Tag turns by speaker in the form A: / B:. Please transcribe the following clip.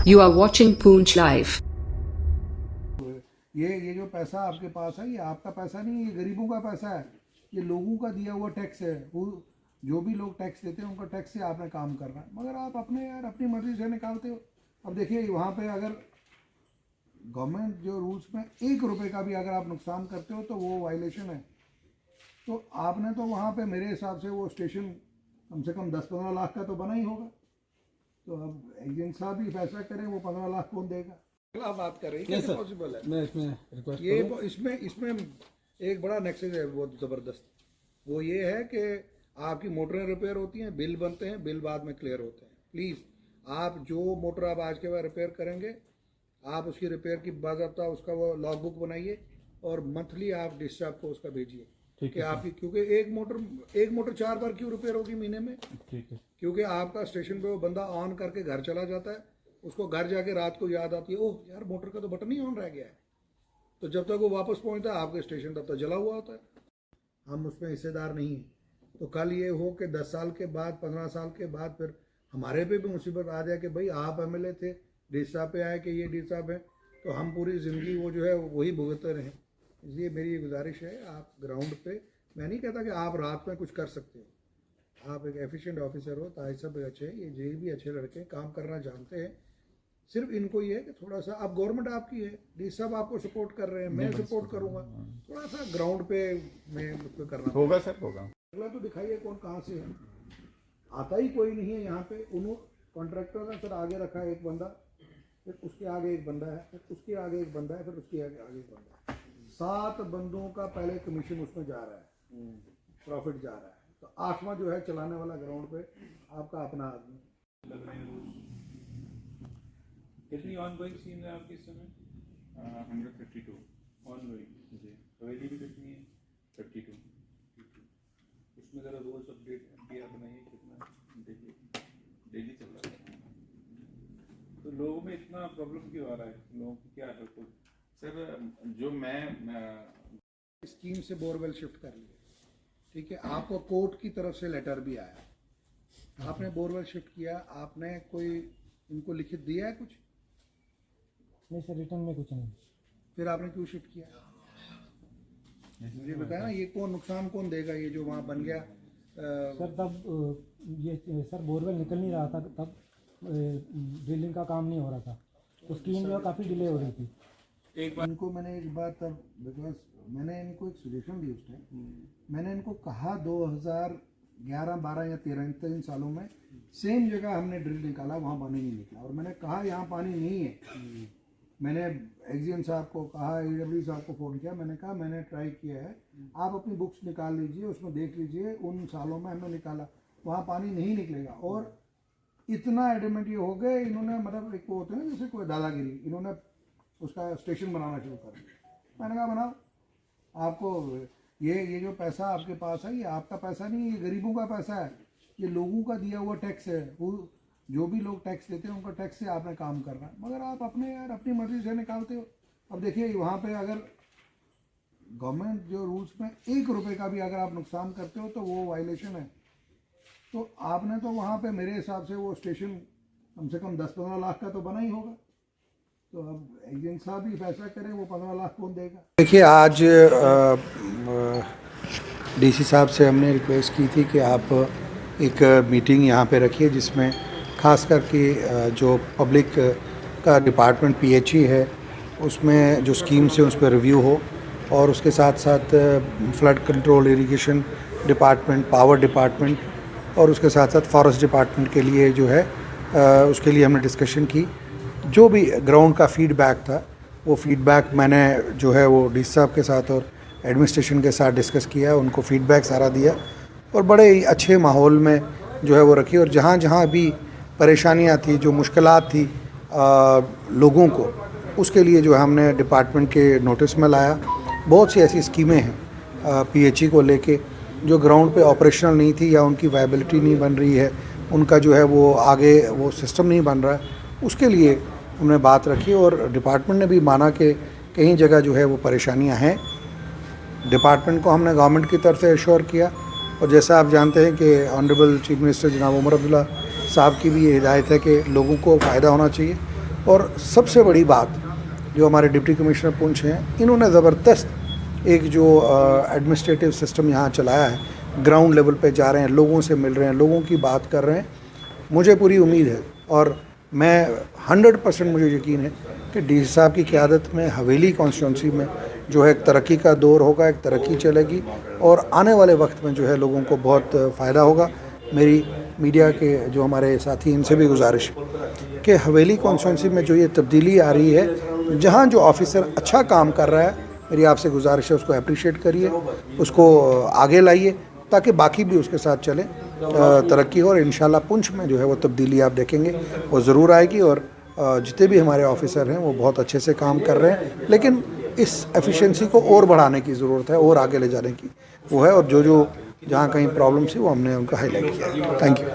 A: You are watching Poonch Live.
B: ये जो पैसा आपके पास है, ये आपका पैसा नहीं है, ये गरीबों का पैसा है, ये लोगों का दिया हुआ टैक्स है। वो जो भी लोग टैक्स देते हैं उनका टैक्स से आपने काम करना है, मगर आप अपनी मर्जी से निकालते हो। अब देखिए वहाँ पे अगर गवर्नमेंट जो रूल्स में 1 रुपये का भी अगर आप नुकसान करते हो तो वो वायलेशन है। तो आपने तो वहाँ पे मेरे हिसाब से वो स्टेशन कम से कम 10-15 लाख का तो बना ही होगा। तो अब एजेंट साहब भी फैसला करें वो 15 लाख कौन देगा। आप बात कर रहे हैं कैसे पॉसिबल है?
C: मैं इसमें रिक्वेस्ट
B: ये इसमें एक बड़ा नेक्सस है बहुत ज़बरदस्त। वो ये है कि आपकी मोटरें रिपेयर होती हैं, बिल बनते हैं, बिल बाद में क्लियर होते हैं। प्लीज़ आप जो मोटर आप आज के बाद रिपेयर करेंगे, आप उसकी रिपेयर की बाज़ाब्ता उसका वो लॉग बुक बनाइए और मंथली आप डिस्चार्ज को उसका भेजिए कि आपकी, क्योंकि एक मोटर 4 बार क्यों रिपेयर होगी महीने में?
C: ठीक है,
B: क्योंकि आपका स्टेशन पे वो बंदा ऑन करके घर चला जाता है, उसको घर जाके रात को याद आती है, ओह यार मोटर का तो बटन ही ऑन रह गया है। तो जब तक वो वापस पहुंचता है आपके स्टेशन तब तक जला हुआ होता है। हम उसमें हिस्सेदार नहीं हैं। तो कल ये हो कि 10 साल के बाद 15 साल के बाद फिर हमारे पे भी मुसीबत आ जाए कि भाई आप MLA थे, डी साहब पे आए कि ये डी साहब है, तो हम पूरी ज़िंदगी वो जो है वही भुगतते रहें। इसलिए मेरी गुजारिश है, आप ग्राउंड पे, मैं नहीं कहता कि आप रात में कुछ कर सकते हो, आप एक एफिशिएंट ऑफिसर हो, ताज साहब भी अच्छे हैं, ये जे भी अच्छे लड़के हैं, काम करना जानते हैं। सिर्फ इनको ये है कि थोड़ा सा, अब गवर्नमेंट आपकी है, डी साहब आपको सपोर्ट कर रहे हैं, मैं सपोर्ट करूंगा, थोड़ा सा ग्राउंड पे मैं उसको करना
C: होगा सर, होगा।
B: अगला तो दिखाइए कौन कहाँ से है, आता ही कोई नहीं है यहाँ पे। उन्होंने कॉन्ट्रैक्टर ने सर आगे रखा है एक बंदा, फिर उसके आगे एक बंदा है, फिर उसके आगे एक बंदा है, फिर उसके आगे एक बंदा है। 7 बंदों का पहले कमीशन उसमें जा रहा है, प्रॉफिट जा रहा है। तो 8वां जो है चलाने वाला ग्राउंड पे आपका अपना आदमी।
D: कितनी ऑनगोइंग स्कीम है आपकी इस समय?
C: 152
D: ऑनगोइंग जी। हवेली भी कितनी है?
C: 32।
D: उसमें ज़रा रोज अपडेट MPR बनाइए, कितना डेली चल रहा है। तो लोगों में इतना प्रॉब्लम क्यों आ रहा है? लोगों की क्या है? तो
C: सर जो मैं
B: स्कीम से बोरवेल शिफ्ट कर लिए, ठीक है, आपको कोर्ट की तरफ से लेटर भी आया, आपने बोरवेल शिफ्ट किया, आपने कोई इनको लिखित दिया है कुछ?
E: नहीं सर, रिटर्न में कुछ नहीं।
B: फिर आपने क्यों शिफ्ट किया? मुझे बताया ना, ये कौन नुकसान कौन देगा? ये जो वहाँ बन गया
E: सर तब ये सर बोरवेल निकल नहीं रहा था, तब ड्रिलिंग का काम नहीं हो रहा था, तो स्कीम जो काफ़ी डिले हो रही थी।
B: एक बार इनको मैंने एक बार तब, बिकॉज मैंने इनको एक सजेशन दी उस टाइम, मैंने इनको कहा 2011, 12 या 13 इन 3 सालों में सेम जगह हमने ड्रिल निकाला, वहाँ पानी नहीं निकला, और मैंने कहा यहाँ पानी नहीं है। मैंने एक्जीएम साहब को कहा, AW साहब को फ़ोन किया, मैंने कहा मैंने ट्राई किया है, आप अपनी बुक्स निकाल लीजिए, उसमें देख लीजिए उन सालों में हमने निकाला, वहाँ पानी नहीं निकलेगा। और इतना एडमेंट ये हो गए, इन्होंने मतलब एक वो होते हैं जैसे कोई दादागिरी, इन्होंने उसका स्टेशन बनाना शुरू कर दिया। मैंने कहा बनाओ, आपको ये जो पैसा आपके पास है, ये आपका पैसा नहीं है, ये गरीबों का पैसा है, ये लोगों का दिया हुआ टैक्स है। वो जो भी लोग टैक्स देते हैं उनका टैक्स से आपने काम करना है, मगर आप अपनी मर्जी से निकालते हो। अब देखिए वहाँ पे अगर गवर्नमेंट जो रूल्स में 1 रुपये का भी अगर आप नुकसान करते हो तो वो वायलेशन है। तो आपने तो वहाँ पे मेरे हिसाब से वो स्टेशन कम से कम 10-15 लाख का तो बना ही होगा। तो अब एजेंट साहब भी फैसला करें वो 15 लाख कौन देगा। देखिए आज DC साहब से हमने रिक्वेस्ट की थी कि आप एक मीटिंग यहाँ पे रखिए, जिसमें खास करके जो पब्लिक का डिपार्टमेंट PHE है उसमें जो स्कीम्स हैं उस पर रिव्यू हो, और उसके साथ साथ flood control, irrigation department, power department, और उसके साथ साथ फॉरेस्ट डिपार्टमेंट के लिए जो है उसके लिए हमने डिस्कशन की। जो भी ग्राउंड का फीडबैक था वो फीडबैक मैंने जो है वो DC साहब के साथ और एडमिनिस्ट्रेशन के साथ डिस्कस किया, उनको फीडबैक सारा दिया और बड़े ही अच्छे माहौल में जो है वो रखी। और जहाँ जहाँ भी परेशानियाँ थी, जो मुश्किलात थी लोगों को, उसके लिए जो है हमने डिपार्टमेंट के नोटिस में लाया। बहुत सी ऐसी स्कीमें हैं PHE को लेके जो ग्राउंड पे ऑपरेशनल नहीं थी या उनकी वायबिलिटी नहीं बन रही है, उनका जो है वो आगे वो सिस्टम नहीं बन रहा है, उसके लिए हमने बात रखी। और डिपार्टमेंट ने भी माना कि कहीं जगह जो है वो परेशानियां हैं। डिपार्टमेंट को हमने गवर्नमेंट की तरफ से एश्योर किया, और जैसा आप जानते हैं कि ऑनरेबल चीफ मिनिस्टर जनाब उमर अब्दुल्ला साहब की भी ये हिदायत है कि लोगों को फ़ायदा होना चाहिए, और सबसे बड़ी बात जो हमारे डिप्टी कमिश्नर पुंछ हैं, इन्होंने ज़बरदस्त एक जो एडमिनिस्ट्रेटिव सिस्टम यहाँ चलाया है, ग्राउंड लेवल पे जा रहे हैं, लोगों से मिल रहे हैं, लोगों की बात कर रहे हैं। मुझे पूरी उम्मीद है और मैं 100% मुझे यकीन है कि डी साहब की क़यादत में हवेली कॉन्स्टिट्यूंसी में जो है एक तरक्की का दौर होगा, एक तरक्की चलेगी और आने वाले वक्त में जो है लोगों को बहुत फ़ायदा होगा। मेरी मीडिया के जो हमारे साथी इनसे भी गुजारिश कि हवेली कॉन्स्टिट्यूंसी में जो ये तब्दीली आ रही है, जहाँ जो ऑफिसर अच्छा काम कर रहा है, मेरी आपसे गुजारिश है उसको अप्रिशिएट करिए, उसको आगे लाइए ताकि बाकी भी उसके साथ चलें, तरक्की हो। और इंशाल्लाह पुंछ में जो है वो तब्दीली आप देखेंगे वो ज़रूर आएगी और जितने भी हमारे ऑफिसर हैं वो बहुत अच्छे से काम कर रहे हैं, लेकिन इस एफिशिएंसी को और बढ़ाने की ज़रूरत है और आगे ले जाने की वो है। और जो जहाँ कहीं प्रॉब्लम थी वो हमने उनका हाईलाइट किया है। Thank you.